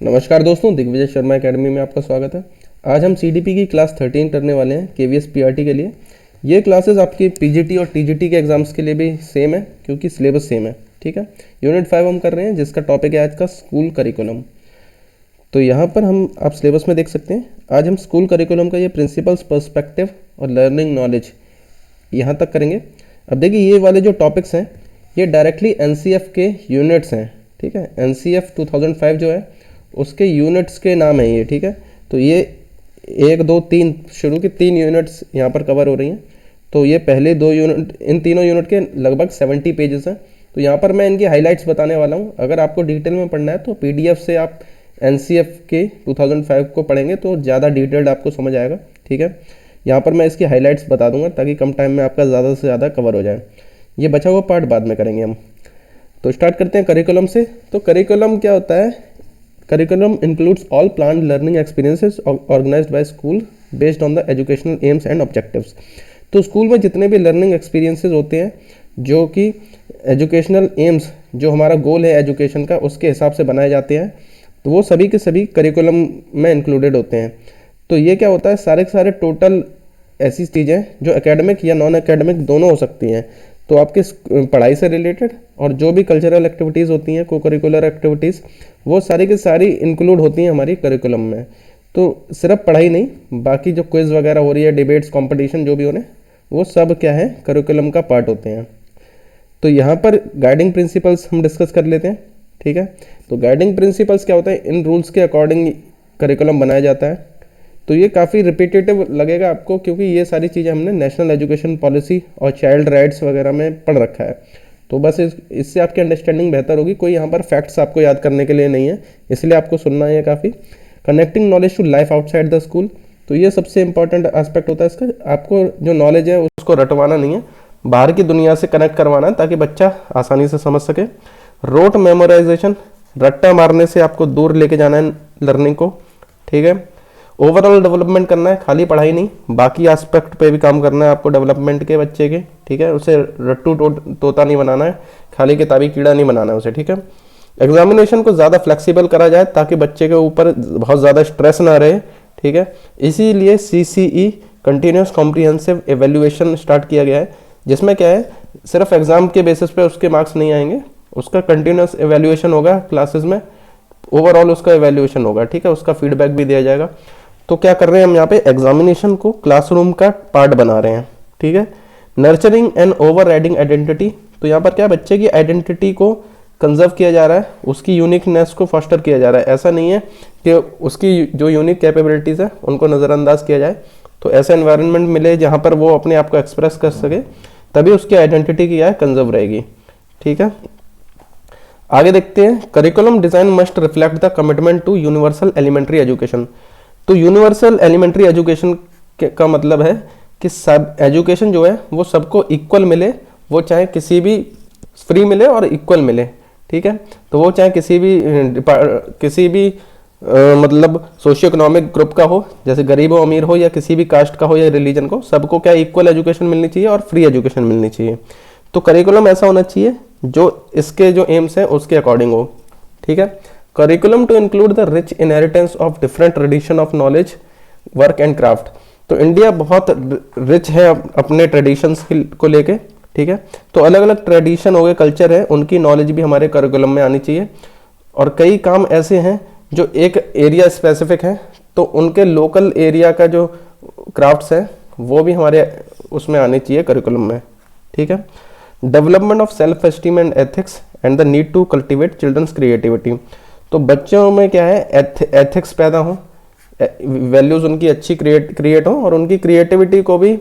नमस्कार दोस्तों, दिग्विजय शर्मा एकेडमी में आपका स्वागत है। आज हम सीडीपी की क्लास 13 करने वाले हैं केवीएस पीआरटी के लिए। ये क्लासेस आपकी पीजीटी और टीजीटी के एग्जाम्स के लिए भी सेम है क्योंकि सिलेबस सेम है। ठीक है, यूनिट 5 हम कर रहे हैं जिसका टॉपिक है आज का स्कूल करिकुलम। तो यहाँ पर हम आप सिलेबस में देख सकते हैं, आज हम स्कूल करिकुलम का ये प्रिंसिपल्स, पर्सपेक्टिव और लर्निंग नॉलेज यहाँ तक करेंगे। अब देखिए, ये वाले जो टॉपिक्स हैं ये डायरेक्टली एनसीएफ के यूनिट्स हैं। ठीक है, एनसीएफ 2005 जो है उसके यूनिट्स के नाम है ये। ठीक है, तो ये 1, 2, 3 शुरू की 3 यूनिट्स यहाँ पर कवर हो रही हैं। तो ये पहले 2 यूनिट, इन तीनों यूनिट के लगभग 70 पेजेस हैं। तो यहाँ पर मैं इनकी हाइलाइट्स बताने वाला हूँ। अगर आपको डिटेल में पढ़ना है तो पीडीएफ से आप एनसीएफ के 2005 को पढ़ेंगे तो ज़्यादा डिटेल्ड आपको समझ आएगा। ठीक है, यहाँ पर मैं इसकी हाइलाइट्स बता दूंगा ताकि कम टाइम में आपका ज़्यादा से ज़्यादा कवर हो जाए। ये बचा हुआ पार्ट बाद में करेंगे हम। तो स्टार्ट करते हैं करिकुलम से। तो करिकुलम क्या होता है? Curriculum includes all planned learning experiences organised by school based on the educational aims and objectives. तो स्कूल में जितने भी लर्निंग एक्सपीरियंसेस होते हैं जो कि एजुकेशनल एम्स, जो हमारा गोल है एजुकेशन का, उसके हिसाब से बनाए जाते हैं, तो वो सभी के सभी करिकुलम में इंक्लूडेड होते हैं। तो ये क्या होता है, सारे के सारे टोटल ऐसी चीज़ें जो एकेडमिक या नॉन एकेडमिक दोनों हो सकती हैं। तो आपके पढ़ाई से रिलेटेड और जो भी कल्चरल एक्टिविटीज़ होती हैं, को करिकुलर एक्टिविटीज़, वो सारी की सारी इंक्लूड होती हैं हमारी करिकुलम में। तो सिर्फ पढ़ाई नहीं, बाकी जो क्विज़ वगैरह हो रही है, डिबेट्स, कंपटीशन जो भी हो रहे हैं, वो सब क्या है, करिकुलम का पार्ट होते हैं। तो यहाँ पर गाइडिंग प्रिंसिपल्स हम डिस्कस कर लेते हैं। ठीक है, तो गाइडिंग प्रिंसिपल्स क्या होता है, इन रूल्स के अकॉर्डिंग करिकुलम बनाया जाता है। तो ये काफ़ी रिपीटेटिव लगेगा आपको क्योंकि ये सारी चीज़ें हमने नेशनल एजुकेशन पॉलिसी और चाइल्ड राइट्स वगैरह में पढ़ रखा है। तो बस इससे आपकी अंडरस्टैंडिंग बेहतर होगी। कोई यहाँ पर फैक्ट्स आपको याद करने के लिए नहीं है, इसलिए आपको सुनना है काफ़ी। Connecting knowledge to life outside the school, तो ये सबसे इंपॉर्टेंट एस्पेक्ट होता है इसका। आपको जो नॉलेज है उसको रटवाना नहीं है, बाहर की दुनिया से कनेक्ट करवाना है ताकि बच्चा आसानी से समझ सके। रोट मेमोराइजेशन, रट्टा मारने से आपको दूर लेके जाना है लर्निंग को। ठीक है, ओवरऑल डेवलपमेंट करना है, खाली पढ़ाई नहीं, बाकी एस्पेक्ट पे भी काम करना है आपको डेवलपमेंट के बच्चे के। ठीक है, उसे रट्टू तोता नहीं बनाना है, खाली किताबी कीड़ा नहीं बनाना है उसे। ठीक है, एग्जामिनेशन को ज़्यादा फ्लेक्सिबल करा जाए ताकि बच्चे के ऊपर बहुत ज़्यादा स्ट्रेस ना रहे। ठीक है, इसीलिए CCE continuous comprehensive evaluation start किया गया है, जिसमें क्या है, सिर्फ एग्जाम के बेसिस पे उसके मार्क्स नहीं आएंगे, उसका कंटिन्यूस एवेल्युएशन होगा क्लासेस में, ओवरऑल उसका एवेल्युएशन होगा। ठीक है, उसका फीडबैक भी दिया जाएगा। तो क्या कर रहे हैं हम यहाँ पे, एग्जामिनेशन को क्लासरूम का पार्ट बना रहे हैं। ठीक है, nurturing and over riding identity, तो यहाँ पर क्या, बच्चे की आइडेंटिटी को कंजर्व किया जा रहा है, उसकी यूनिकनेस को फॉस्टर किया जा रहा है। ऐसा नहीं है कि उसकी जो यूनिक कैपेबिलिटीज़ है उनको नज़रअंदाज किया जाए। तो ऐसा एनवायरनमेंट मिले जहाँ पर वो अपने आप को एक्सप्रेस कर सके, तभी उसकी आइडेंटिटी की है कंजर्व रहेगी। ठीक है, आगे देखते हैं। Curriculum design must reflect the commitment to universal elementary education. तो यूनिवर्सल एलिमेंट्री एजुकेशन का मतलब है कि सब एजुकेशन जो है वो सबको इक्वल मिले, वो चाहे किसी भी फ्री मिले और इक्वल मिले। ठीक है, तो वो चाहे किसी भी मतलब सोशियो इकोनॉमिक ग्रुप का हो, जैसे गरीब हो, अमीर हो, या किसी भी कास्ट का हो या रिलीजन को, सबको क्या इक्वल एजुकेशन मिलनी चाहिए और फ्री एजुकेशन मिलनी चाहिए। तो करिकुलम ऐसा होना चाहिए जो इसके जो एम्स हैं उसके अकॉर्डिंग हो। ठीक है, curriculum to include the rich inheritance of different tradition of knowledge, work and craft. तो इंडिया बहुत रिच है अपने ट्रेडिशंस को लेके। ठीक है, तो अलग अलग ट्रेडिशन हो गए, कल्चर है, उनकी नॉलेज भी हमारे करिकुलम में आनी चाहिए। और कई काम ऐसे हैं जो एक एरिया स्पेसिफिक है, तो उनके लोकल एरिया का जो क्राफ्ट्स है वो भी हमारे उसमें आने चाहिए करिकुलम में। ठीक है, development of self esteem and ethics and the need to cultivate children's creativity. तो बच्चों में क्या है, एथिक्स पैदा हो, वैल्यूज़ उनकी अच्छी क्रिएट हो और उनकी क्रिएटिविटी को भी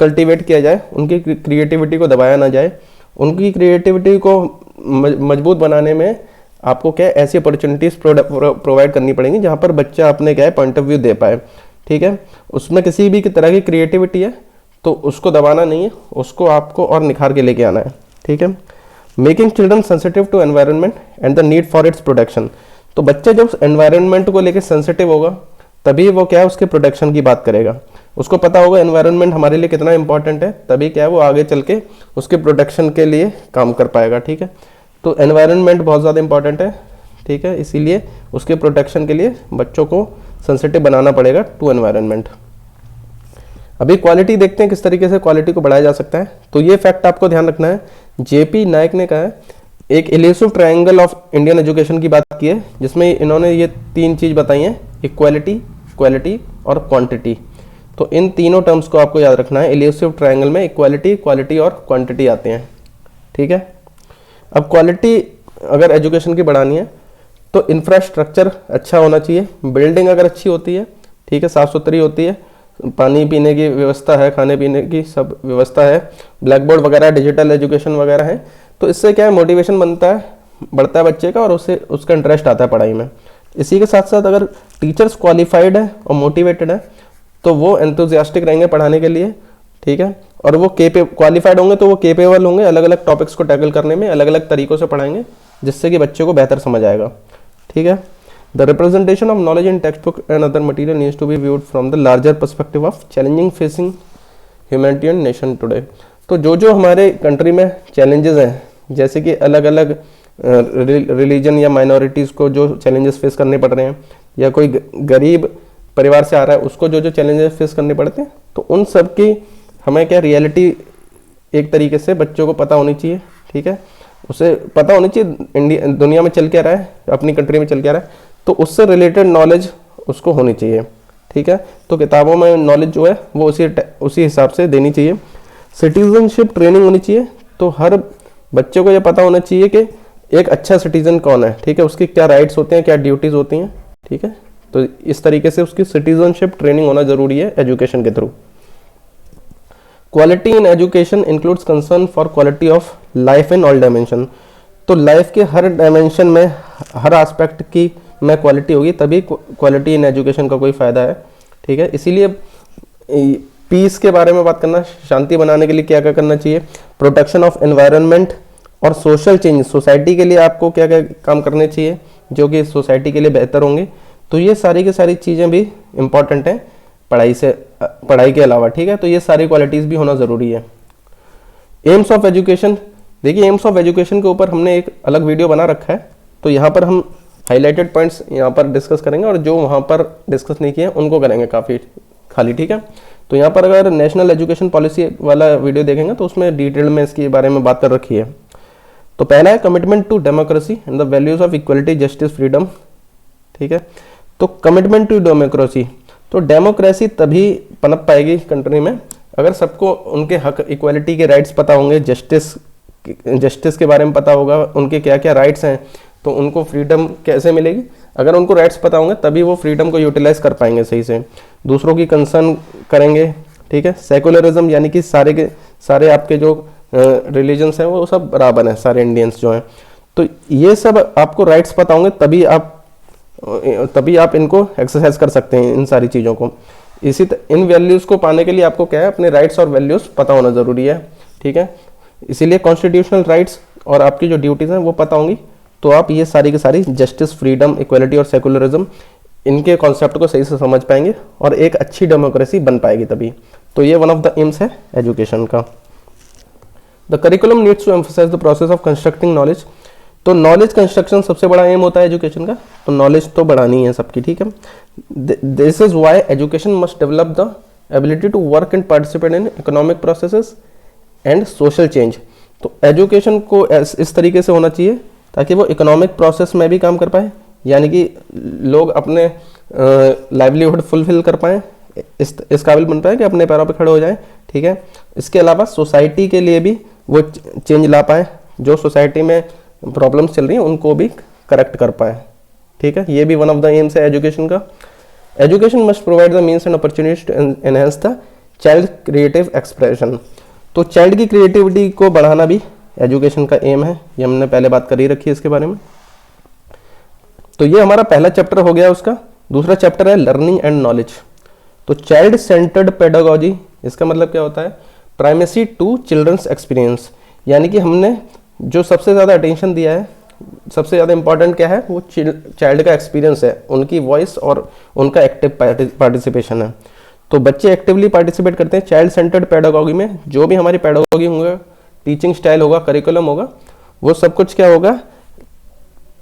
कल्टीवेट किया जाए, उनकी क्रिएटिविटी को दबाया ना जाए। उनकी क्रिएटिविटी को मजबूत बनाने में आपको क्या है, ऐसी अपॉर्चुनिटीज़ प्रोवाइड करनी पड़ेंगी जहाँ पर बच्चा अपने क्या है पॉइंट ऑफ व्यू दे पाए। ठीक है, उसमें किसी भी तरह की क्रिएटिविटी है तो उसको दबाना नहीं है, उसको आपको और निखार के लेके आना है। ठीक है, making children sensitive to environment and the need for its protection. तो बच्चा जब एनवायरनमेंट को लेके सेंसिटिव होगा तभी वो क्या है, उसके प्रोटेक्शन की बात करेगा। उसको पता होगा एनवायरनमेंट हमारे लिए कितना इंपॉर्टेंट है, तभी क्या है वो आगे चल के उसके प्रोटेक्शन के लिए काम कर पाएगा। ठीक है, तो एनवायरनमेंट बहुत ज़्यादा इंपॉर्टेंट है। ठीक है, इसीलिए उसके प्रोटेक्शन के लिए बच्चों को सेंसिटिव बनाना पड़ेगा टू एनवायरनमेंट। अभी क्वालिटी देखते हैं किस तरीके से क्वालिटी को बढ़ाया जा सकता है। तो ये फैक्ट आपको ध्यान रखना है, जेपी नायक ने कहा है, एक इलेसिव ट्रायंगल ऑफ इंडियन एजुकेशन की बात की है, जिसमें इन्होंने ये 3 चीज़ बताई हैं, इक्वालिटी, क्वालिटी और क्वांटिटी। तो इन तीनों टर्म्स को आपको याद रखना है। इलेसिव ट्रायंगल में इक्वालिटी, क्वालिटी और क्वांटिटी आते हैं, ठीक है। अब क्वालिटी अगर एजुकेशन की बढ़ानी है तो इंफ्रास्ट्रक्चर अच्छा होना चाहिए, बिल्डिंग अगर अच्छी होती है, ठीक है, साफ़ सुथरी होती है, पानी पीने की व्यवस्था है, खाने पीने की सब व्यवस्था है, ब्लैक बोर्ड वगैरह, डिजिटल एजुकेशन वगैरह है, तो इससे क्या है, मोटिवेशन बनता है, बढ़ता है बच्चे का और उससे उसका इंटरेस्ट आता है पढ़ाई में। इसी के साथ साथ अगर टीचर्स क्वालिफाइड है और मोटिवेटेड है तो वो एंथुजियास्टिक रहेंगे पढ़ाने के लिए, ठीक है, और वो क्वालिफाइड होंगे तो वो केपेबल होंगे अलग अलग टॉपिक्स को टैकल करने में, अलग अलग तरीक़ों से पढ़ाएंगे, जिससे कि बच्चे को बेहतर समझ आएगा, ठीक है। The representation of knowledge in textbook and other material needs to be viewed from the larger perspective of challenging facing humanity and nation today। तो जो हमारे कंट्री में चैलेंजेस हैं, जैसे कि अलग अलग रिलीजन या माइनॉरिटीज़ को जो चैलेंजेस फेस करने पड़ रहे हैं, या कोई गरीब परिवार से आ रहा है उसको जो चैलेंजेस फेस करने पड़ते हैं, तो उन सब की हमें क्या रियलिटी एक तरीके से बच्चों को पता होनी चाहिए, ठीक है, उसे पता होनी चाहिए दुनिया में चल क्या रहा है, अपनी कंट्री में चल क्या रहा है, तो उससे रिलेटेड नॉलेज उसको होनी चाहिए, ठीक है। तो किताबों में नॉलेज जो है वो उसी हिसाब से देनी चाहिए। सिटीजनशिप ट्रेनिंग होनी चाहिए, तो हर बच्चे को ये पता होना चाहिए कि एक अच्छा सिटीजन कौन है, ठीक है, उसके क्या राइट्स होते हैं, क्या ड्यूटीज़ होती हैं, ठीक है। तो इस तरीके से उसकी सिटीजनशिप ट्रेनिंग होना ज़रूरी है एजुकेशन के through. Quality in education includes concern for quality of life in all dimension. तो लाइफ के हर डायमेंशन में, हर एस्पेक्ट की में क्वालिटी होगी, तभी क्वालिटी इन एजुकेशन का कोई फ़ायदा है, ठीक है। इसीलिए पीस के बारे में बात करना, शांति बनाने के लिए क्या क्या करना चाहिए, प्रोटेक्शन ऑफ एनवायरनमेंट और सोशल चेंज, सोसाइटी के लिए आपको क्या क्या काम करने चाहिए जो कि सोसाइटी के लिए बेहतर होंगे। तो ये सारी की सारी चीज़ें भी इम्पॉर्टेंट हैं पढ़ाई के अलावा, ठीक है। तो ये सारी क्वालिटीज़ भी होना ज़रूरी है। एम्स ऑफ एजुकेशन, देखिए एम्स ऑफ एजुकेशन के ऊपर हमने एक अलग वीडियो बना रखा है, तो यहाँ पर हम हाईलाइटेड पॉइंट्स यहाँ पर डिस्कस करेंगे और जो वहाँ पर डिस्कस नहीं किए उनको करेंगे काफ़ी खाली, ठीक है। तो यहाँ पर अगर नेशनल एजुकेशन पॉलिसी वाला वीडियो देखेंगे तो उसमें डिटेल में इसके बारे में बात कर रखी है। तो पहला है commitment to democracy and the values of equality, justice, freedom, ठीक है। तो कमिटमेंट टू डेमोक्रेसी, तो डेमोक्रेसी तभी पनप पाएगी कंट्री में अगर सबको उनके हक, इक्वलिटी के राइट्स पता होंगे, जस्टिस के बारे में पता होगा, उनके क्या क्या राइट्स हैं, तो उनको फ्रीडम कैसे मिलेगी, अगर उनको राइट्स पता होंगे तभी वो फ्रीडम को यूटिलाइज कर पाएंगे सही से, दूसरों की कंसर्न करेंगे, ठीक है। सेकुलरिज्म यानी कि सारे के सारे आपके जो रिलीजन्स हैं वो सब बराबर हैं, सारे इंडियंस जो हैं, तो ये सब आपको राइट्स पता होंगे तभी आप इनको एक्सरसाइज कर सकते हैं इन सारी चीज़ों को। इन वैल्यूज़ को पाने के लिए आपको क्या है, अपने राइट्स और वैल्यूज़ पता होना ज़रूरी है, ठीक है। इसीलिए कॉन्स्टिट्यूशनल राइट्स और आपकी जो ड्यूटीज़ हैं वो पता होंगी, तो आप ये सारी की सारी जस्टिस, फ्रीडम, इक्वलिटी और सेकुलरिज्म, इनके कॉन्सेप्ट को सही से समझ पाएंगे और एक अच्छी डेमोक्रेसी बन पाएगी तभी। तो ये वन ऑफ द एम्स है एजुकेशन का। The curriculum needs to emphasise the process of constructing knowledge. तो नॉलेज कंस्ट्रक्शन सबसे बड़ा एम होता है एजुकेशन का, तो नॉलेज तो बढ़ानी है सबकी, ठीक है। This is why education must develop the ability to work and participate in economic processes and social change. तो एजुकेशन को इस तरीके से होना चाहिए ताकि वो इकोनॉमिक प्रोसेस में भी काम कर पाए, यानी कि लोग अपने लाइवलीहुड फुलफिल कर पाएँ, इस काबिल बन पाए कि अपने पैरों पे खड़े हो जाएं, ठीक है। इसके अलावा सोसाइटी के लिए भी वो चेंज ला पाए, जो सोसाइटी में प्रॉब्लम्स चल रही हैं उनको भी करेक्ट कर पाए, ठीक है। ये भी वन ऑफ द एम्स है एजुकेशन का। Education must provide the means and opportunities to enhance the child creative expression. तो चाइल्ड की क्रिएटिविटी को बढ़ाना भी एजुकेशन का एम है, ये हमने पहले बात कर ही रखी है इसके बारे में। तो ये हमारा पहला चैप्टर हो गया उसका। दूसरा चैप्टर है लर्निंग एंड नॉलेज। तो चाइल्ड सेंटर्ड पेडागोजी, इसका मतलब क्या होता है, प्राइमेसी टू चिल्ड्रंस एक्सपीरियंस, यानी कि हमने जो सबसे ज़्यादा अटेंशन दिया है, सबसे ज़्यादा इंपॉर्टेंट क्या है, वो चाइल्ड का एक्सपीरियंस है, उनकी वॉइस और उनका एक्टिव पार्टिसिपेशन है। तो बच्चे एक्टिवली पार्टिसिपेट करते हैं चाइल्ड सेंटर्ड पेडागोगी में। जो भी हमारी पेडागोगी होगा, टीचिंग स्टाइल होगा, करिकुलम होगा, वो सब कुछ क्या होगा,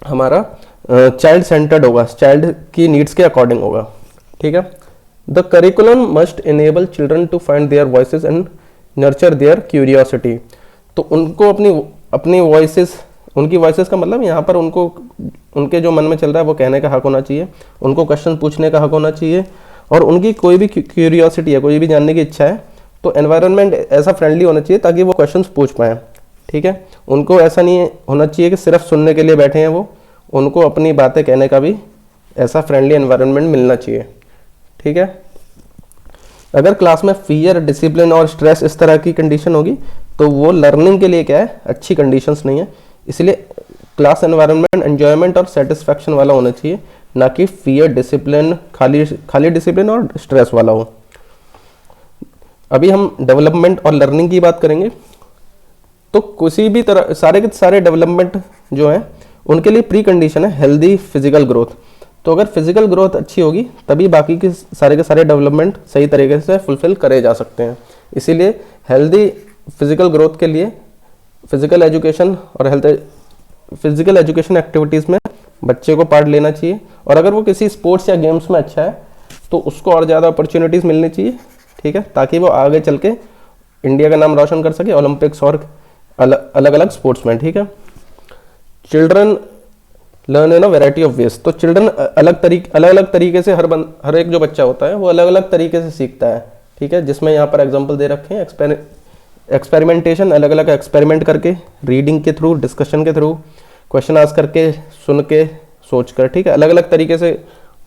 हमारा चाइल्ड सेंटर्ड होगा, चाइल्ड की नीड्स के अकॉर्डिंग होगा, ठीक है। The curriculum must enable children to find their voices and nurture their curiosity. तो उनको अपनी वॉइसेस, उनकी वॉइसेस का मतलब यहाँ पर उनको उनके जो मन में चल रहा है वो कहने का हक होना चाहिए, उनको क्वेश्चन पूछने का हक होना चाहिए, और उनकी कोई भी क्यूरियोसिटी है, कोई भी जानने की इच्छा है, तो एनवायरनमेंट ऐसा फ्रेंडली होना चाहिए ताकि वो क्वेश्चंस पूछ पाएँ, ठीक है। उनको ऐसा नहीं होना चाहिए कि सिर्फ सुनने के लिए बैठे हैं वो, उनको अपनी बातें कहने का भी ऐसा फ्रेंडली एनवायरनमेंट मिलना चाहिए, ठीक है। अगर क्लास में फियर, डिसिप्लिन और स्ट्रेस इस तरह की कंडीशन होगी तो वो लर्निंग के लिए क्या है, अच्छी कंडीशंस नहीं है। इसलिए क्लास एनवायरनमेंट एंजॉयमेंट और सेटिस्फैक्शन वाला होना चाहिए, ना कि फियर, डिसिप्लिन, खाली डिसिप्लिन और स्ट्रेस वाला हो। अभी हम डेवलपमेंट और लर्निंग की बात करेंगे। तो किसी भी तरह सारे के सारे डेवलपमेंट जो है उनके लिए प्री कंडीशन है हेल्दी फिजिकल ग्रोथ। तो अगर फिजिकल ग्रोथ अच्छी होगी तभी बाकी के सारे डेवलपमेंट सही तरीके से फुलफिल करे जा सकते हैं। इसीलिए हेल्दी फिजिकल ग्रोथ के लिए फिजिकल एजुकेशन एक्टिविटीज़ में बच्चे को पार्ट लेना चाहिए, और अगर वो किसी स्पोर्ट्स या गेम्स में अच्छा है तो उसको और ज़्यादा अपॉर्चुनिटीज़ मिलनी चाहिए, ठीक है, ताकि वो आगे चल के इंडिया का नाम रोशन कर सके ओलंपिक्स और अलग अलग स्पोर्ट्स में, ठीक है। Children learn in a variety of ways. तो चिल्ड्रन अलग अलग तरीके से हर एक जो बच्चा होता है वो अलग अलग तरीके से सीखता है, ठीक है। जिसमें यहाँ पर एग्जांपल दे रखे हैं, एक्सपेरिमेंटेशन, अलग अलग एक्सपेरिमेंट करके, रीडिंग के थ्रू, डिस्कशन के थ्रू, क्वेश्चन आंसर करके, सुन के, सोच कर, ठीक है, अलग अलग तरीके से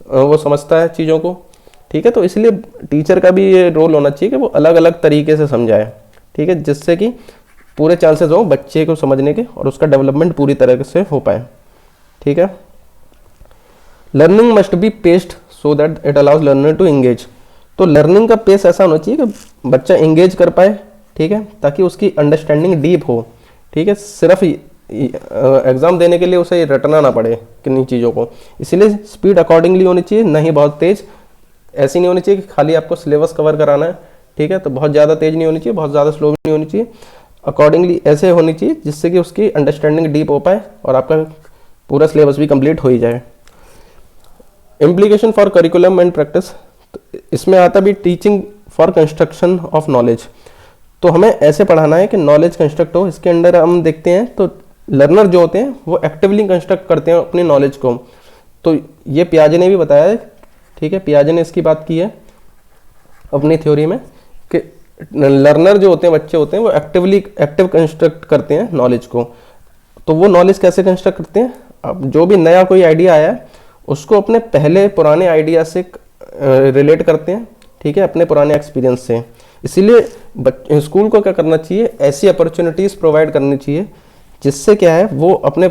वो समझता है चीज़ों को, ठीक है। तो इसलिए टीचर का भी ये रोल होना चाहिए कि वो अलग अलग तरीके से समझाए, ठीक है, जिससे कि पूरे चांसेस हो बच्चे को समझने के और उसका डेवलपमेंट पूरी तरह से हो पाए, ठीक है। Learning must be paced so that it allows learner to engage. तो लर्निंग का पेस ऐसा होना चाहिए कि बच्चा एंगेज कर पाए, ठीक है, ताकि उसकी अंडरस्टैंडिंग डीप हो, ठीक है। सिर्फ एग्जाम देने के लिए उसे रटना ना पड़े किन्हीं चीज़ों को। इसीलिए स्पीड अकॉर्डिंगली होनी चाहिए, नहीं बहुत तेज, ऐसी नहीं होनी चाहिए कि खाली आपको सिलेबस कवर कराना है, ठीक है, तो बहुत ज़्यादा तेज नहीं होनी चाहिए, बहुत ज़्यादा स्लो भी नहीं होनी चाहिए, अकॉर्डिंगली ऐसे होनी चाहिए जिससे कि उसकी अंडरस्टैंडिंग डीप हो पाए और आपका पूरा सिलेबस भी कंप्लीट हो ही जाए। Implication for curriculum and practice, इसमें आता भी teaching for construction of knowledge. तो हमें ऐसे पढ़ाना है कि नॉलेज कंस्ट्रक्ट हो। इसके अंदर हम देखते हैं तो लर्नर जो होते हैं वो एक्टिवली कंस्ट्रक्ट करते हैं अपनी नॉलेज को। तो ये पियाजे ने भी बताया है, ठीक है, पियाजे ने इसकी बात की है अपनी थ्योरी में कि लर्नर जो होते हैं, बच्चे होते हैं, वो एक्टिव कंस्ट्रक्ट करते हैं नॉलेज को। तो वो नॉलेज कैसे कंस्ट्रक्ट करते हैं, अब जो भी नया कोई आइडिया आया है उसको अपने पहले पुराने आइडिया से रिलेट करते हैं, ठीक है, अपने पुराने एक्सपीरियंस से। इसीलिए स्कूल को क्या करना चाहिए, ऐसी अपॉर्चुनिटीज़ प्रोवाइड करनी चाहिए जिससे क्या है वो अपने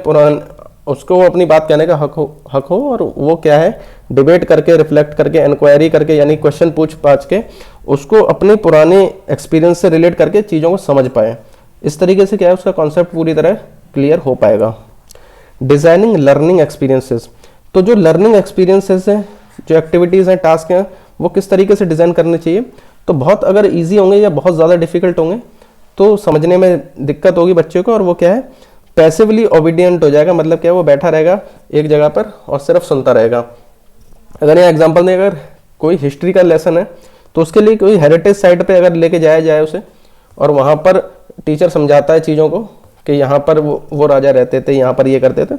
उसको वो अपनी बात कहने का हक हो और वो क्या है डिबेट करके, रिफ्लेक्ट करके, इंक्वायरी करके, यानी क्वेश्चन पूछ पाछ के उसको अपने पुराने एक्सपीरियंस से रिलेट करके चीज़ों को समझ पाए। इस तरीके से क्या है उसका कॉन्सेप्ट पूरी तरह क्लियर हो पाएगा। Designing learning experiences. तो जो लर्निंग एक्सपीरियंसेस हैं, जो एक्टिविटीज़ हैं, टास्क हैं, वो किस तरीके से डिज़ाइन करने चाहिए। तो बहुत अगर ईजी होंगे या बहुत ज़्यादा डिफिकल्ट होंगे तो समझने में दिक्कत होगी बच्चे को, और वो क्या है पैसिवली ओबीडियंट हो जाएगा। मतलब क्या है वो बैठा रहेगा एक जगह पर और सिर्फ सुनता रहेगा। अगर यहाँ एग्जांपल दें, अगर कोई हिस्ट्री का लेसन है तो उसके लिए कोई हेरिटेज साइट पे अगर लेके जाया जाए उसे, और वहाँ पर टीचर समझाता है चीज़ों को कि यहाँ पर वो राजा रहते थे, यहाँ पर ये करते थे,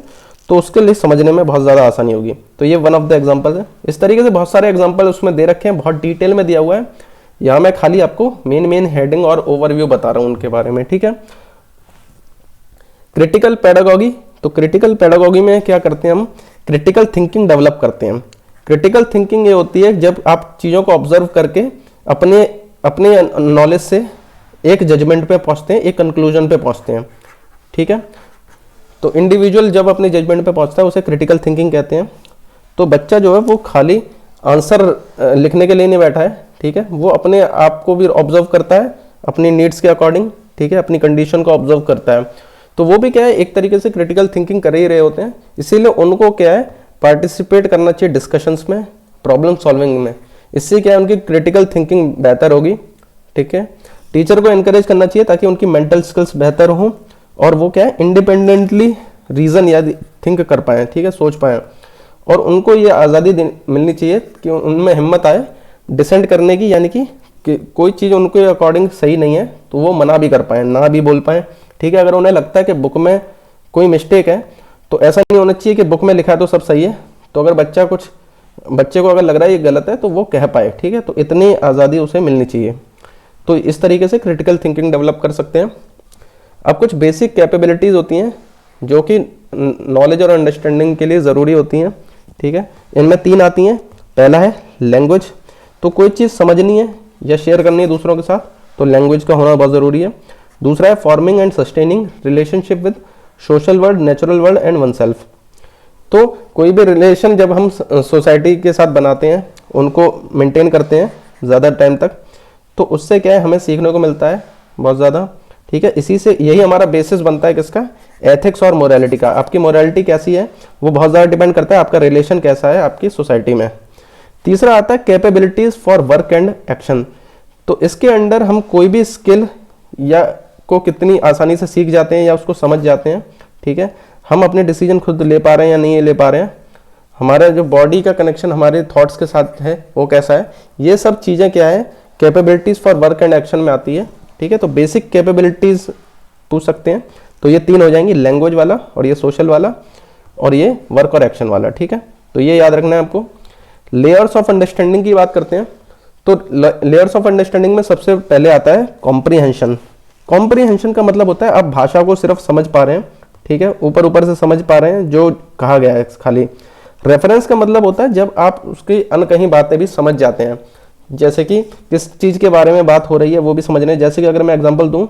तो उसके लिए समझने में बहुत ज़्यादा आसानी होगी। तो ये वन ऑफ द एग्जाम्पल है। इस तरीके से बहुत सारे एग्जाम्पल उसमें दे रखे हैं, बहुत डिटेल में दिया हुआ है। यहाँ मैं खाली आपको मेन हेडिंग और ओवरव्यू बता रहा हूँ उनके बारे में, ठीक है। Critical pedagogy. तो क्रिटिकल पेडागॉगी में क्या करते हैं हम, क्रिटिकल थिंकिंग डेवलप करते हैं। क्रिटिकल थिंकिंग ये होती है जब आप चीज़ों को ऑब्जर्व करके अपने नॉलेज से एक जजमेंट पे पहुँचते हैं, एक कंक्लूजन पे पहुँचते हैं, ठीक है। तो इंडिविजुअल जब अपने जजमेंट पे पहुँचता है उसे क्रिटिकल थिंकिंग कहते हैं। तो बच्चा जो है वो खाली आंसर लिखने के लिए नहीं बैठा है, ठीक है, वो अपने आप को भी ऑब्जर्व करता है अपनी नीड्स के अकॉर्डिंग, ठीक है, अपनी कंडीशन को ऑब्जर्व करता है। तो वो भी क्या है एक तरीके से क्रिटिकल थिंकिंग कर ही रहे होते हैं। इसीलिए उनको क्या है पार्टिसिपेट करना चाहिए डिस्कशंस में, प्रॉब्लम सॉल्विंग में। इससे क्या है उनकी क्रिटिकल थिंकिंग बेहतर होगी, ठीक है। टीचर को एनकरेज करना चाहिए ताकि उनकी मेंटल स्किल्स बेहतर हों और वो क्या है इंडिपेंडेंटली रीज़न या थिंक कर पाएँ, ठीक है, सोच पाएँ, और उनको ये आज़ादी मिलनी चाहिए कि उनमें हिम्मत आए डिसेंट करने की, यानी कि कोई चीज़ उनके अकॉर्डिंग सही नहीं है तो वो मना भी कर पाएँ, ना भी बोल पाएँ, ठीक है। अगर उन्हें लगता है कि बुक में कोई मिस्टेक है तो ऐसा नहीं होना चाहिए कि बुक में लिखा है तो सब सही है, तो अगर बच्चे को अगर लग रहा है ये गलत है तो वो कह पाए, ठीक है। तो इतनी आज़ादी उसे मिलनी चाहिए। तो इस तरीके से क्रिटिकल थिंकिंग डेवलप कर सकते हैं। अब कुछ बेसिक कैपेबिलिटीज़ होती हैं जो कि नॉलेज और अंडरस्टैंडिंग के लिए ज़रूरी होती हैं, ठीक है। इनमें 3 आती हैं। पहला है लैंग्वेज, तो कोई चीज़ समझनी है या शेयर करनी है दूसरों के साथ तो लैंग्वेज का होना बहुत ज़रूरी है। दूसरा है forming and sustaining relationship with social world, natural world and one self. तो कोई भी रिलेशन जब हम सोसाइटी के साथ बनाते हैं, उनको मेंटेन करते हैं ज़्यादा टाइम तक, तो उससे क्या है हमें सीखने को मिलता है बहुत ज़्यादा, ठीक है। इसी से यही हमारा बेसिस बनता है किसका, एथिक्स और मोरालिटी का। आपकी मोरालिटी कैसी है वो बहुत ज़्यादा डिपेंड करता है आपका रिलेशन कैसा है आपकी सोसाइटी में। तीसरा आता है capabilities for work and action. तो इसके अंडर हम कोई भी स्किल या को कितनी आसानी से सीख जाते हैं या उसको समझ जाते हैं, ठीक है। हम अपने डिसीजन खुद ले पा रहे हैं या नहीं ले पा रहे हैं, हमारा जो बॉडी का कनेक्शन हमारे थॉट्स के साथ है वो कैसा है, ये सब चीज़ें क्या है capabilities for work and action में आती है, ठीक है। तो बेसिक कैपेबिलिटीज़ पूछ सकते हैं, तो ये 3 हो जाएंगी, लैंग्वेज वाला और ये सोशल वाला और ये वर्क और एक्शन वाला, ठीक है। तो ये याद रखना है आपको। लेयर्स ऑफ अंडरस्टैंडिंग की बात करते हैं, तो लेयर्स ऑफ अंडरस्टैंडिंग में सबसे पहले आता है कॉम्प्रीहेंशन। कॉम्प्रीहेंशन का मतलब होता है आप भाषा को सिर्फ समझ पा रहे हैं, ठीक है, ऊपर ऊपर से समझ पा रहे हैं जो कहा गया है खाली। रेफरेंस का मतलब होता है जब आप उसकी अनकही बातें भी समझ जाते हैं, जैसे कि किस चीज़ के बारे में बात हो रही है वो भी समझ रहे हैं। जैसे कि अगर मैं एग्जांपल दूं,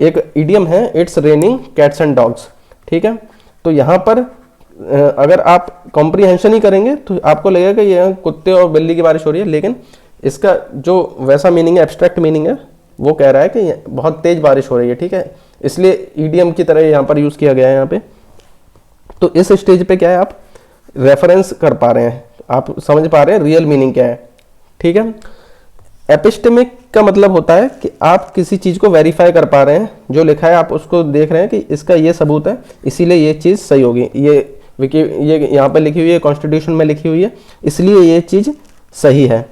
एक इडियम है it's raining cats and dogs, ठीक है। तो यहाँ पर अगर आप कॉम्प्रीहेंशन ही करेंगे तो आपको लगेगा कि यह कुत्ते और बिल्ली की बारिश हो रही है, लेकिन इसका जो वैसा मीनिंग है, एब्स्ट्रैक्ट मीनिंग है, वो कह रहा है कि बहुत तेज बारिश हो रही है, ठीक है। इसलिए ईडियम की तरह यहाँ पर यूज़ किया गया है यहाँ पे। तो इस स्टेज पे क्या है आप रेफरेंस कर पा रहे हैं, आप समझ पा रहे हैं रियल मीनिंग क्या है, ठीक है। एपिस्टेमिक का मतलब होता है कि आप किसी चीज़ को वेरीफाई कर पा रहे हैं, जो लिखा है आप उसको देख रहे हैं कि इसका ये सबूत है इसीलिए ये चीज़ सही होगी, ये यहाँ पे लिखी हुई है, कॉन्स्टिट्यूशन में लिखी हुई है, इसलिए ये चीज़ सही है,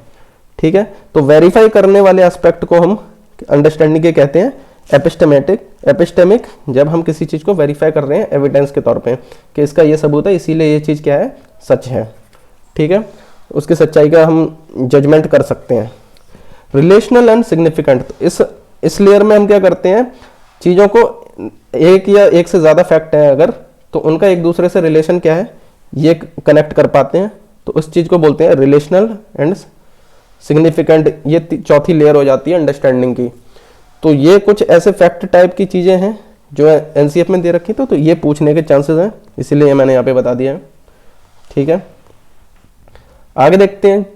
ठीक है। तो वेरीफाई करने वाले एस्पेक्ट को हम अंडरस्टैंडिंग के कहते हैं एपिस्टेमिक, जब हम किसी चीज़ को वेरीफाई कर रहे हैं एविडेंस के तौर पे कि इसका ये सबूत है इसीलिए ये चीज़ क्या है, सच है, ठीक है। उसकी सच्चाई का हम जजमेंट कर सकते हैं। रिलेशनल एंड सिग्निफिकेंट, इस लेयर में हम क्या करते हैं, चीज़ों को एक या एक से ज़्यादा फैक्ट है अगर, तो उनका एक दूसरे से रिलेशन क्या है ये कनेक्ट कर पाते हैं, तो उस चीज़ को बोलते हैं रिलेशनल एंड सिग्निफिकेंट। ये चौथी लेयर हो जाती है अंडरस्टैंडिंग की। तो ये कुछ ऐसे फैक्ट टाइप की चीज़ें हैं जो एनसीएफ में दे रखी, तो ये पूछने के चांसेस हैं, इसीलिए मैंने यहाँ पे बता दिया है, ठीक है। आगे देखते हैं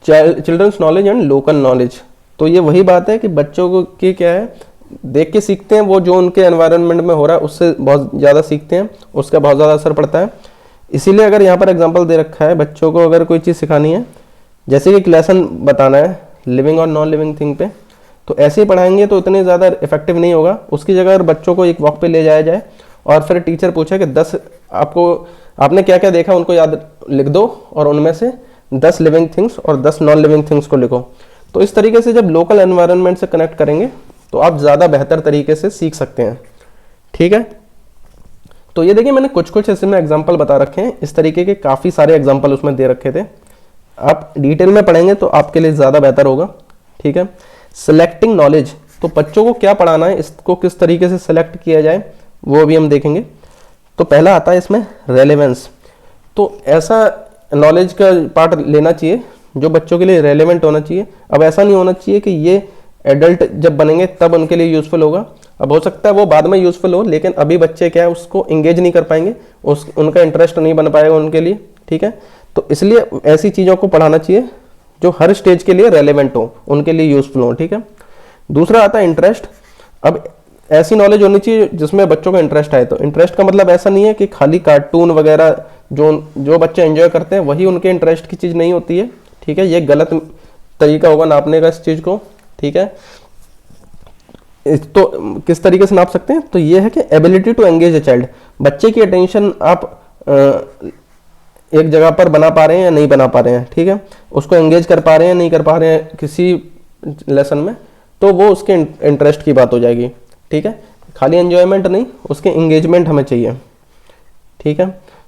children's knowledge and local knowledge. तो ये वही बात है कि बच्चों को की क्या है, देख के सीखते हैं, वो जो उनके एनवायरनमेंट में हो रहा है उससे बहुत ज़्यादा सीखते हैं, उसका बहुत ज़्यादा असर पड़ता है। इसीलिए अगर यहाँ पर एग्जांपल दे रखा है, बच्चों को अगर कोई चीज़ सिखानी है, जैसे कि एक लेसन बताना है लिविंग और नॉन लिविंग थिंग पे, तो ऐसे ही पढ़ाएंगे तो इतने ज़्यादा इफेक्टिव नहीं होगा। उसकी जगह अगर बच्चों को एक वॉक पे ले जाया जाए और फिर टीचर पूछे कि 10 आपने क्या क्या देखा उनको याद लिख दो और उनमें से 10 लिविंग थिंग्स और 10 नॉन लिविंग थिंग्स को लिखो, तो इस तरीके से जब लोकल एनवायरनमेंट से कनेक्ट करेंगे तो आप ज़्यादा बेहतर तरीके से सीख सकते हैं, ठीक है। तो ये देखिए मैंने कुछ कुछ इसमें एग्जाम्पल बता रखे हैं, इस तरीके के काफ़ी सारे एग्जाम्पल उसमें दे रखे थे। आप डिटेल में पढ़ेंगे तो आपके लिए ज़्यादा बेहतर होगा, ठीक है। सेलेक्टिंग नॉलेज, तो बच्चों को क्या पढ़ाना है, इसको किस तरीके से सेलेक्ट किया जाए वो भी हम देखेंगे। तो पहला आता है इसमें रेलेवेंस। तो ऐसा नॉलेज का पार्ट लेना चाहिए जो बच्चों के लिए रेलेवेंट होना चाहिए। अब ऐसा नहीं होना चाहिए कि ये एडल्ट जब बनेंगे तब उनके लिए यूज़फुल होगा, अब हो सकता है वो बाद में यूज़फुल हो, लेकिन अभी बच्चे क्या है उसको इंगेज नहीं कर पाएंगे, उनका इंटरेस्ट नहीं बन पाएगा उनके लिए, ठीक है। तो इसलिए ऐसी चीज़ों को पढ़ाना चाहिए जो हर स्टेज के लिए रेलेवेंट हो, उनके लिए यूज़फुल हो, ठीक है। दूसरा आता है इंटरेस्ट। अब ऐसी नॉलेज होनी चाहिए जिसमें बच्चों का इंटरेस्ट आए। तो इंटरेस्ट का मतलब ऐसा नहीं है कि खाली कार्टून वगैरह जो बच्चे एंजॉय करते हैं वही उनके इंटरेस्ट की चीज़ नहीं होती है, ठीक है। ये गलत तरीका होगा नापने का इस चीज़ को, ठीक है। तो किस तरीके से नाप सकते हैं, तो ये है कि ability to engage a child, बच्चे की अटेंशन आप एक जगह पर बना पा रहे हैं या नहीं बना पा रहे हैं, ठीक है, उसको एंगेज कर पा रहे हैं नहीं कर पा रहे हैं किसी लेसन में, तो वो उसके इंटरेस्ट की बात हो जाएगी, ठीक है। खाली एंजॉयमेंट नहीं, उसके एंगेजमेंट हमें चाहिए, ठीक है।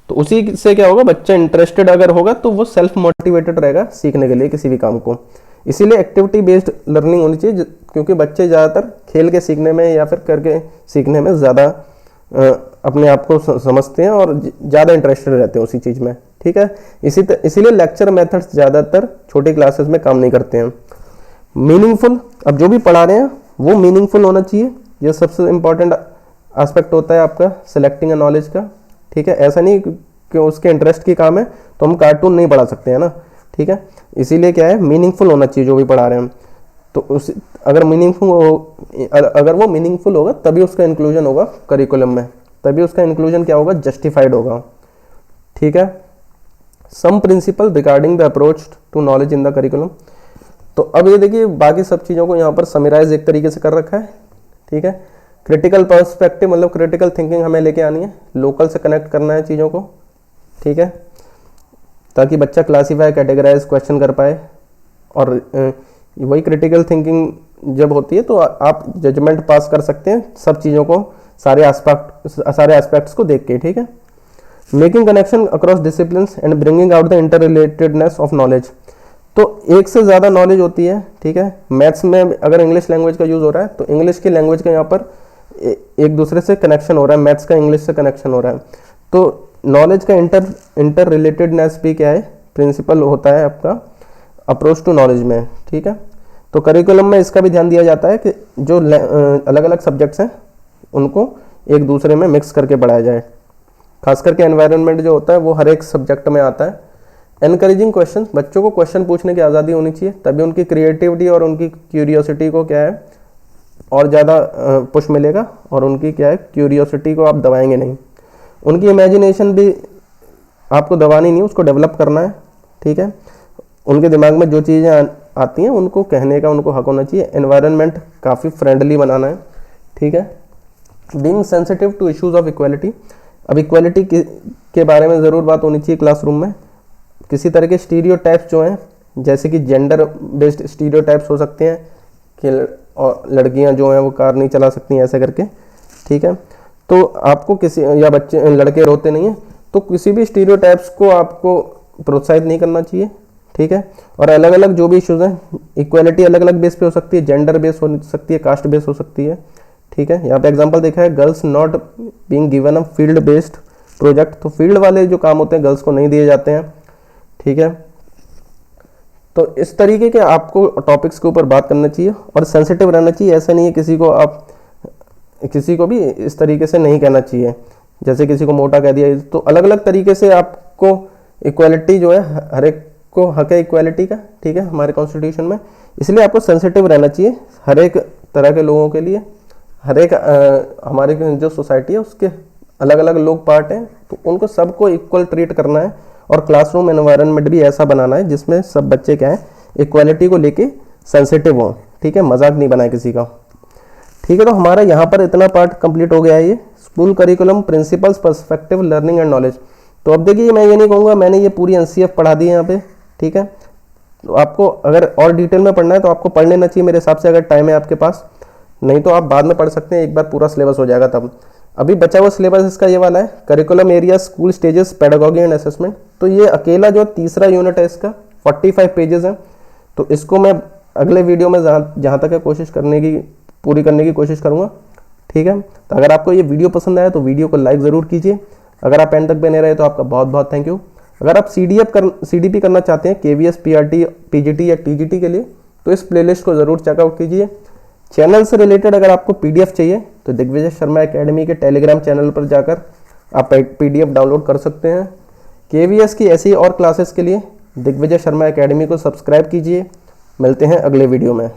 तो उसी से क्या होगा, बच्चा इंटरेस्टेड अगर होगा तो वो सेल्फ मोटिवेटेड रहेगा सीखने के लिए किसी भी काम को। इसीलिए एक्टिविटी बेस्ड लर्निंग होनी चाहिए, क्योंकि बच्चे ज़्यादातर खेल के सीखने में या फिर करके सीखने में ज़्यादा अपने आप को समझते हैं और ज़्यादा इंटरेस्टेड रहते हैं उसी चीज़ में, ठीक है। इसीलिए लेक्चर मेथड्स ज़्यादातर छोटी क्लासेस में काम नहीं करते हैं। मीनिंगफुल, अब जो भी पढ़ा रहे हैं वो मीनिंगफुल होना चाहिए, ये सबसे इम्पॉर्टेंट एस्पेक्ट होता है आपका सिलेक्टिंग नॉलेज का, ठीक है। ऐसा नहीं कि उसके इंटरेस्ट की काम है तो हम कार्टून नहीं पढ़ा सकते हैं ना, ठीक है। इसीलिए क्या है, मीनिंगफुल होना चाहिए जो भी पढ़ा रहे हैं हम। तो उस अगर वो मीनिंगफुल होगा तभी उसका इंक्लूजन होगा करिकुलम में, तभी उसका इंक्लूजन क्या होगा, जस्टिफाइड होगा, ठीक है। Some principle regarding the approach to knowledge in the curriculum. तो अब ये देखिए बाकी सब चीज़ों को यहाँ पर समराइज एक तरीके से कर रखा है, ठीक है। क्रिटिकल पर्सपेक्टिव मतलब क्रिटिकल थिंकिंग हमें लेके आनी है, लोकल से कनेक्ट करना है चीज़ों को, ठीक है, ताकि बच्चा क्लासीफाई कैटेगराइज क्वेश्चन कर पाए। और वही क्रिटिकल थिंकिंग जब होती है तो आप जजमेंट पास कर सकते हैं सब चीज़ों को, सारे एस्पेक्ट्स को देख के, ठीक है। Making connection across disciplines and bringing out the inter relatedness of knowledge. तो एक से ज़्यादा नॉलेज होती है, ठीक है। मैथ्स में अगर इंग्लिश लैंग्वेज का यूज़ हो रहा है तो इंग्लिश की लैंग्वेज का यहाँ पर एक दूसरे से कनेक्शन हो रहा है, मैथ्स का इंग्लिश से कनेक्शन हो रहा है। तो नॉलेज का इंटर रिलेटेडनेस भी क्या है, प्रिंसिपल होता है आपका अप्रोच टू नॉलेज में, ठीक है। तो करिकुलम में इसका भी ध्यान दिया जाता है कि जो अलग अलग सब्जेक्ट्स हैं उनको एक दूसरे में मिक्स करके पढ़ाया जाए। खास करके एनवायरनमेंट जो होता है वो हर एक सब्जेक्ट में आता है। एनकरेजिंग क्वेश्चन, बच्चों को क्वेश्चन पूछने की आज़ादी होनी चाहिए, तभी उनकी क्रिएटिविटी और उनकी क्यूरियोसिटी को क्या है और ज़्यादा पुश मिलेगा, और उनकी क्या है क्यूरियोसिटी को आप दबाएंगे नहीं। उनकी इमेजिनेशन भी आपको दबानी नहीं, उसको डेवलप करना है, ठीक है। उनके दिमाग में जो चीज़ें आती हैं उनको कहने का उनको हक होना चाहिए। एनवायरनमेंट काफ़ी फ्रेंडली बनाना है, ठीक है। Being sensitive to issues of equality, अब इक्वालिटी के बारे में ज़रूर बात होनी चाहिए क्लासरूम में। किसी तरह के स्टीरियोटाइप्स जो हैं, जैसे कि जेंडर बेस्ड स्टीरियोटाइप्स हो सकते हैं कि लड़कियां जो हैं वो कार नहीं चला सकती हैं ऐसे करके, ठीक है। तो आपको किसी या बच्चे लड़के रोते नहीं हैं, तो किसी भी स्टीरियोटाइप्स को आपको प्रोत्साहित नहीं करना चाहिए, ठीक है। और अलग अलग जो भी इश्यूज हैं, इक्वालिटी अलग अलग बेस पे हो सकती है, जेंडर बेस हो सकती है, कास्ट बेस हो सकती है, ठीक है। यहाँ पे एग्जांपल देखा है, girls not being given a field based project, तो फील्ड वाले जो काम होते हैं गर्ल्स को नहीं दिए जाते हैं, ठीक है। तो इस तरीके के आपको टॉपिक्स के ऊपर बात करना चाहिए और सेंसिटिव रहना चाहिए। ऐसा नहीं है किसी को भी इस तरीके से नहीं कहना चाहिए, जैसे किसी को मोटा कह दिया। तो अलग अलग तरीके से आपको इक्वालिटी जो है, हर एक को हक है इक्वालिटी का, ठीक है, हमारे कॉन्स्टिट्यूशन में। इसलिए आपको सेंसिटिव रहना चाहिए हर एक तरह के लोगों के लिए। हर एक हमारे जो सोसाइटी है उसके अलग अलग लोग पार्ट हैं, तो उनको सबको इक्वल ट्रीट करना है। और क्लासरूम एनवायरनमेंट भी ऐसा बनाना है जिसमें सब बच्चे क्या है, इक्वालिटी को लेके सेंसिटिव हों, ठीक है, मजाक नहीं बनाए किसी का, ठीक है। तो हमारा यहाँ पर इतना पार्ट कंप्लीट हो गया है, ये school curriculum principles perspective learning and knowledge. तो अब देखिए मैं ये नहीं कहूँगा मैंने ये पूरी एनसीएफ पढ़ा दी है यहाँ पे, ठीक है। तो आपको अगर और डिटेल में पढ़ना है तो आपको पढ़ लेना चाहिए मेरे हिसाब से, अगर टाइम है आपके पास, नहीं तो आप बाद में पढ़ सकते हैं, एक बार पूरा सिलेबस हो जाएगा तब। अभी बचा हुआ सिलेबस इसका ये वाला है, curriculum area, school stages, pedagogy and assessment. तो ये अकेला जो तीसरा यूनिट है इसका 45 पेजेस है। तो इसको मैं अगले वीडियो में जहाँ तक है पूरी करने की कोशिश करूँगा, ठीक है। तो अगर आपको ये वीडियो पसंद आया तो वीडियो को लाइक ज़रूर कीजिए। अगर आप एंड तक बने रहे तो आपका बहुत बहुत थैंक यू। अगर आप CDP करना चाहते हैं KVS PRT PGT या TGT के लिए, तो इस प्लेलिस्ट को ज़रूर चेकआउट कीजिए। चैनल से रिलेटेड अगर आपको PDF चाहिए तो दिग्विजय शर्मा एकेडमी के टेलीग्राम चैनल पर जाकर आप PDF डाउनलोड कर सकते हैं। KVS की ऐसी और क्लासेस के लिए दिग्विजय शर्मा एकेडमी को सब्सक्राइब कीजिए। मिलते हैं अगले वीडियो में।